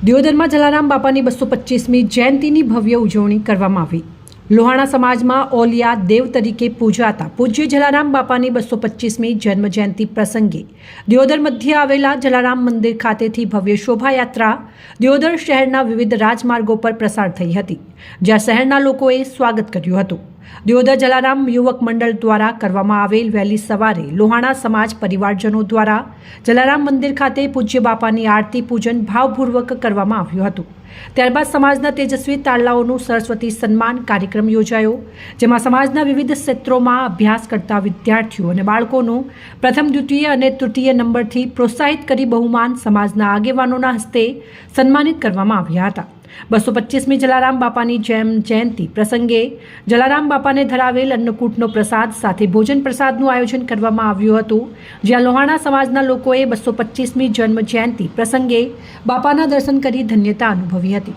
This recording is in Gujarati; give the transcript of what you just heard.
દિયોદરમાં જલારામ બાપાની 225મી જયંતિની ભવ્ય ઉજવણી કરવામાં આવી। લોહાણા સમાજમાં ઓલિયા દેવ તરીકે પૂજાતા પૂજ્ય જલારામ બાપાની 225મી જન્મ જયંતિ પ્રસંગે દિયોદર મધ્યે આવેલા જલારામ મંદિર ખાતેથી ભવ્ય શોભાયાત્રા દિયોદર શહેરના વિવિધ રાજમાર્ગો પર પ્રસાર થઈ હતી, જ્યાં શહેરના લોકોએ સ્વાગત કર્યું હતું। દિયોદર જલારામ યુવક મંડળ દ્વારા કરવામાં આવેલ વહેલી સવારે લોહાણા સમાજ પરિવારજનો દ્વારા જલારામ મંદિર ખાતે પૂજ્ય બાપાની આરતી પૂજન ભાવપૂર્વક કરવામાં આવ્યું હતું। ત્યારબાદ સમાજના તેજસ્વી તારલાઓનું સરસ્વતી સન્માન કાર્યક્રમ યોજાયો, જેમાં સમાજના વિવિધ ક્ષેત્રોમાં અભ્યાસ કરતા વિદ્યાર્થીઓ અને બાળકોનું પ્રથમ, દ્વિતીય અને તૃતીય નંબરથી પ્રોત્સાહિત કરી બહુમાન સમાજના આગેવાનોના હસ્તે સન્માનિત કરવામાં આવ્યા હતા। 225મી જલારામ બાપાની જયંતિ પ્રસંગે જલારામ બાપાને ધરાવેલ અન્નકૂટનો પ્રસાદ સાથે ભોજન પ્રસાદનું આયોજન કરવામાં આવ્યું હતું, જ્યાં લોહાણા સમાજના લોકોએ 225મી જન્મ જયંતિ પ્રસંગે બાપાના દર્શન કરી ધન્યતા અનુભવી હતી।